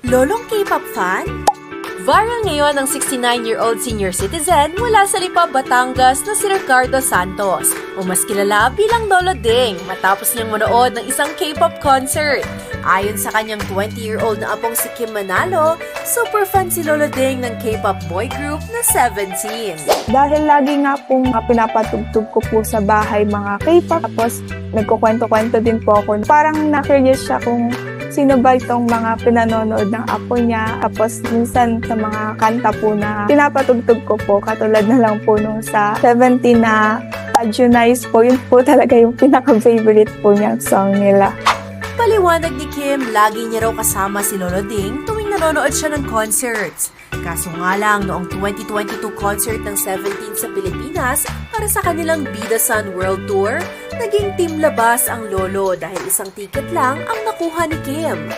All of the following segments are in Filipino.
Lolong K-pop fan? Viral ngayon ang 69-year-old senior citizen mula sa Lipa, Batangas na si Ricardo Santos o mas kilala bilang Lolo Ding matapos niyang manood ng isang K-pop concert. Ayon sa kanyang 20-year-old na apong si Kim Manalo, super fan si Lolo Ding ng K-pop boy group na 17. Dahil lagi nga pong pinapatugtog ko po sa bahay mga K-pop, tapos nagkukwento-kwento din po ako. Parang na-curious siya kung sino ba itong mga pinanonood ng apo niya. Tapos minsan sa mga kanta po na pinapatugtog ko po, katulad na lang po nung sa 17 na Patronize po, yun po talaga yung pinaka-favorite po niyang song nila. Paliwanag ni Kim, lagi niya raw kasama si Lolo Ding tuwing nanonood siya ng concerts. Kaso nga lang, noong 2022 concert ng 17 sa Pilipinas para sa kanilang Bida Sun World Tour, naging team labas ang lolo dahil isang ticket lang ang nakuha ni Kim.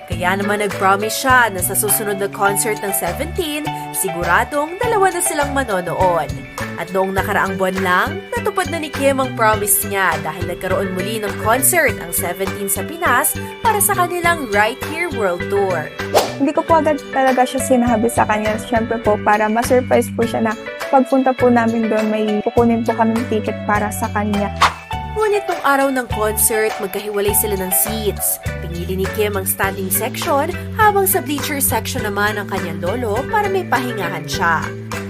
Kaya naman nag-promise siya na sa susunod na concert ng 17, siguradong dalawa na silang manonood. At noong nakaraang buwan lang, natupad na ni Kim ang promise niya dahil nagkaroon muli ng concert ang 17 sa Pinas para sa kanilang Right Here World Tour. Hindi ko po agad talaga siya sinabi sa kanya. Siyempre po, para ma-surprise po siya na pagpunta po namin doon, may kukunin po kaming ticket para sa kanya. Ngunit nung araw ng concert, magkahiwalay sila ng seats. Pinili ni Kim ang standing section habang sa bleacher section naman ang kanyang lolo para may pahingahan siya.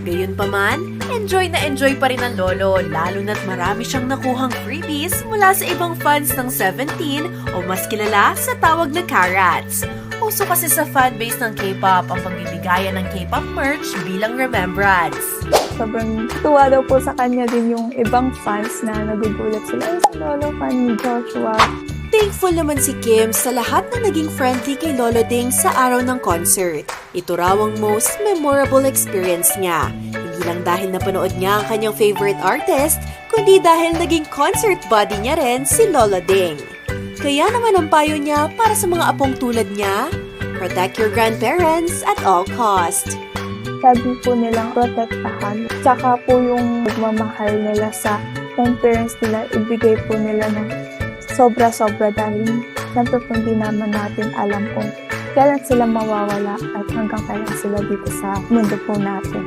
Gayunpaman, enjoy na enjoy pa rin ang lolo lalo na't marami siyang nakuhang freebies mula sa ibang fans ng 17 o mas kilala sa tawag na Karats. Uso kasi sa fanbase ng K-pop ang pagbibigayan ng K-pop merch bilang remembrance. Sobrang tuwa daw po sa kanya din yung ibang fans na nagugulat sila. Ay, si Lolo fan ni Joshua. Thankful naman si Kim sa lahat na naging friendly kay Lolo Ding sa araw ng concert. Ito raw ang most memorable experience niya. Hindi lang dahil napanood niya ang kanyang favorite artist, kundi dahil naging concert buddy niya rin si Lolo Ding. Kaya naman ang payo niya para sa mga apong tulad niya, protect your grandparents at all cost. Sabi po nilang protektahan. Tsaka po yung magmamahal nila sa parents nila, ibigay po nila ng sobra-sobra dahil siyempre po hindi naman natin alam kung kailan sila mawawala at hanggang kailan sila dito sa mundo po natin.